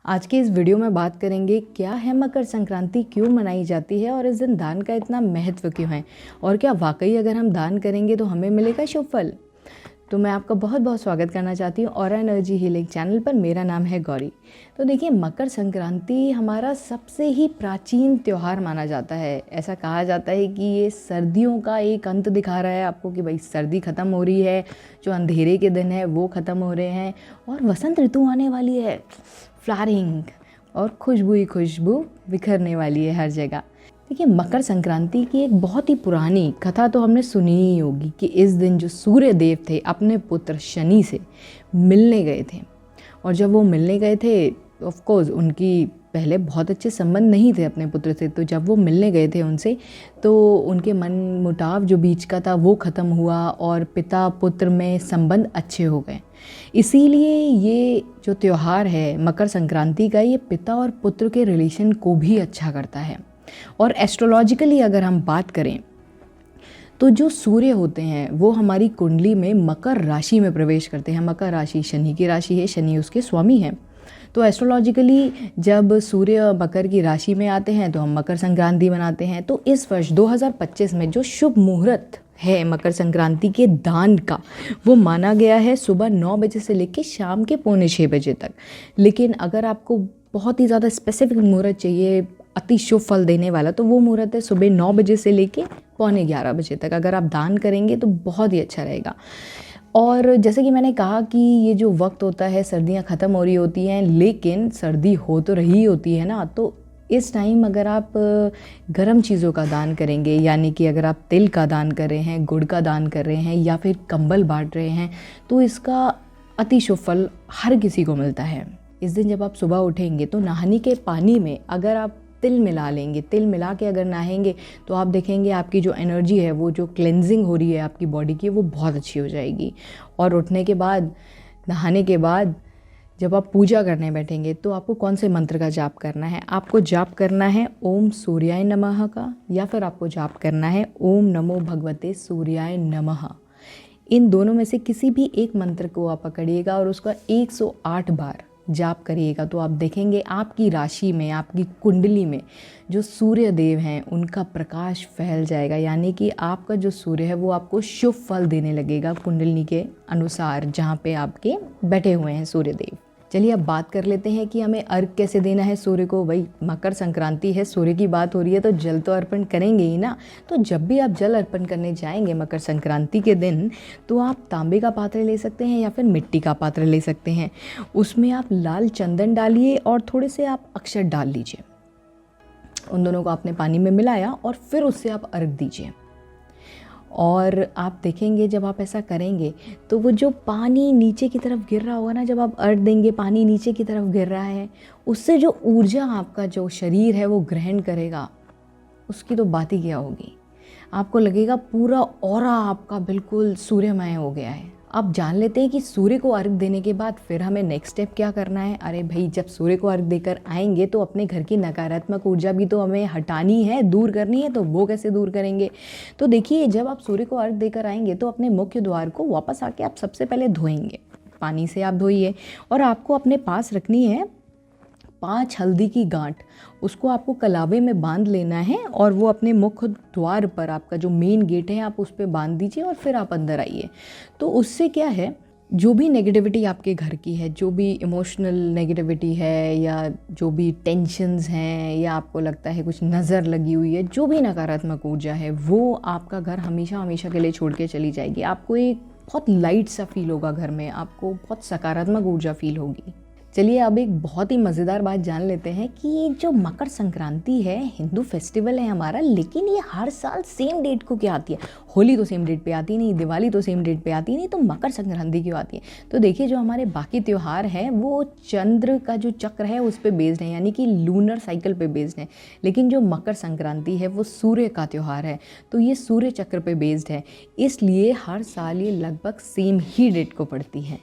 आज के इस वीडियो में बात करेंगे क्या है मकर संक्रांति, क्यों मनाई जाती है और इस दिन दान का इतना महत्व क्यों है और क्या वाकई अगर हम दान करेंगे तो हमें मिलेगा शुभ फल। तो मैं आपका बहुत बहुत स्वागत करना चाहती हूँ ऑरा एनर्जी हीलिंग चैनल पर। मेरा नाम है गौरी। तो देखिए, मकर संक्रांति हमारा सबसे ही प्राचीन त्यौहार माना जाता है। ऐसा कहा जाता है कि ये सर्दियों का एक अंत दिखा रहा है आपको कि भाई सर्दी ख़त्म हो रही है, जो अंधेरे के दिन है वो ख़त्म हो रहे हैं और वसंत ऋतु आने वाली है। फ्लावरिंग और खुशबू ही खुशबू बिखरने वाली है हर जगह। देखिए, मकर संक्रांति की एक बहुत ही पुरानी कथा तो हमने सुनी ही होगी कि इस दिन जो सूर्य देव थे अपने पुत्र शनि से मिलने गए थे। और जब वो मिलने गए थे, ऑफ कोर्स उनकी पहले बहुत अच्छे संबंध नहीं थे अपने पुत्र से, तो जब वो मिलने गए थे उनसे तो उनके मन मुटाव जो बीच का था वो ख़त्म हुआ और पिता पुत्र में संबंध अच्छे हो गए। इसीलिए ये जो त्यौहार है मकर संक्रांति का, ये पिता और पुत्र के रिलेशन को भी अच्छा करता है। और एस्ट्रोलॉजिकली अगर हम बात करें तो जो सूर्य होते हैं वो हमारी कुंडली में मकर राशि में प्रवेश करते हैं। मकर राशि शनि की राशि है, शनि उसके स्वामी हैं। तो एस्ट्रोलॉजिकली जब सूर्य मकर की राशि में आते हैं तो हम मकर संक्रांति मनाते हैं। तो इस वर्ष 2025 में जो शुभ मुहूर्त है मकर संक्रांति के दान का, वो माना गया है सुबह 9 बजे से लेकर शाम के 5:45 बजे तक। लेकिन अगर आपको बहुत ही ज़्यादा स्पेसिफिक मुहूर्त चाहिए, अति शुभ फल देने वाला, तो वो मुहूर्त है सुबह 9 बजे से लेके 11:45 बजे तक। अगर आप दान करेंगे तो बहुत ही अच्छा रहेगा। और जैसे कि मैंने कहा कि ये जो वक्त होता है, सर्दियाँ ख़त्म हो रही होती हैं, लेकिन सर्दी हो तो रही होती है ना। तो इस टाइम अगर आप गर्म चीज़ों का दान करेंगे, यानी कि अगर आप तिल का दान कर रहे हैं, गुड़ का दान कर रहे हैं या फिर कंबल बांट रहे हैं, तो इसका अति शुभ फल हर किसी को मिलता है। इस दिन जब आप सुबह उठेंगे तो नहाने के पानी में अगर आप तिल मिला लेंगे, तिल मिला के अगर नहाएंगे तो आप देखेंगे आपकी जो एनर्जी है, वो जो क्लेंजिंग हो रही है आपकी बॉडी की, वो बहुत अच्छी हो जाएगी। और उठने के बाद, नहाने के बाद जब आप पूजा करने बैठेंगे तो आपको कौन से मंत्र का जाप करना है? आपको जाप करना है ओम सूर्याय नमः का, या फिर आपको जाप करना है ओम नमो भगवते सूर्याय नमः। इन दोनों में से किसी भी एक मंत्र को आप पकड़िएगा और उसका 108 बार जाप करिएगा तो आप देखेंगे आपकी राशि में, आपकी कुंडली में जो सूर्य देव हैं उनका प्रकाश फैल जाएगा। यानी कि आपका जो सूर्य है वो आपको शुभ फल देने लगेगा कुंडली के अनुसार, जहाँ पे आपके बैठे हुए हैं सूर्य देव। चलिए अब बात कर लेते हैं कि हमें अर्घ कैसे देना है सूर्य को। भाई मकर संक्रांति है, सूर्य की बात हो रही है तो जल तो अर्पण करेंगे ही ना। तो जब भी आप जल अर्पण करने जाएंगे मकर संक्रांति के दिन, तो आप तांबे का पात्र ले सकते हैं या फिर मिट्टी का पात्र ले सकते हैं। उसमें आप लाल चंदन डालिए और थोड़े से आप अक्षत डाल लीजिए। उन दोनों को आपने पानी में मिलाया और फिर उससे आप अर्घ दीजिए। और आप देखेंगे जब आप ऐसा करेंगे तो वो जो पानी नीचे की तरफ गिर रहा होगा ना, जब आप अर्घ देंगे पानी नीचे की तरफ गिर रहा है, उससे जो ऊर्जा आपका जो शरीर है वो ग्रहण करेगा, उसकी तो बात ही क्या होगी। आपको लगेगा पूरा ऑरा आपका बिल्कुल सूर्यमय हो गया है। अब जान लेते हैं कि सूर्य को अर्घ देने के बाद फिर हमें नेक्स्ट स्टेप क्या करना है। अरे भाई, जब सूर्य को अर्घ देकर आएंगे तो अपने घर की नकारात्मक ऊर्जा भी तो हमें हटानी है, दूर करनी है। तो वो कैसे दूर करेंगे? तो देखिए, जब आप सूर्य को अर्घ देकर आएंगे तो अपने मुख्य द्वार को वापस आके आप सबसे पहले धोएंगे। पानी से आप धोइए और आपको अपने पास रखनी है 5 हल्दी की गांठ। उसको आपको कलावे में बांध लेना है और वो अपने मुख्य द्वार पर, आपका जो मेन गेट है, आप उस पर बांध दीजिए और फिर आप अंदर आइए। तो उससे क्या है, जो भी नेगेटिविटी आपके घर की है, जो भी इमोशनल नेगेटिविटी है या जो भी टेंशन्स हैं या आपको लगता है कुछ नज़र लगी हुई है, जो भी नकारात्मक ऊर्जा है, वो आपका घर हमेशा हमेशा के लिए छोड़ के चली जाएगी। आपको एक बहुत लाइट सा फील होगा घर में, आपको बहुत सकारात्मक ऊर्जा फील होगी। चलिए अब एक बहुत ही मज़ेदार बात जान लेते हैं कि जो मकर संक्रांति है हिंदू फेस्टिवल है हमारा, लेकिन ये हर साल सेम डेट को क्या आती है? होली तो सेम डेट पे आती नहीं, दिवाली तो सेम डेट पे आती नहीं, तो मकर संक्रांति क्यों आती है? तो देखिए, जो हमारे बाकी त्यौहार हैं वो चंद्र का जो चक्र है उस पर बेस्ड है, यानी कि लूनर साइकिल पे बेस्ड है। लेकिन जो मकर संक्रांति है वो सूर्य का त्यौहार है, तो ये सूर्य चक्र पे बेस्ड है। इसलिए हर साल ये लगभग सेम ही डेट को पड़ती है।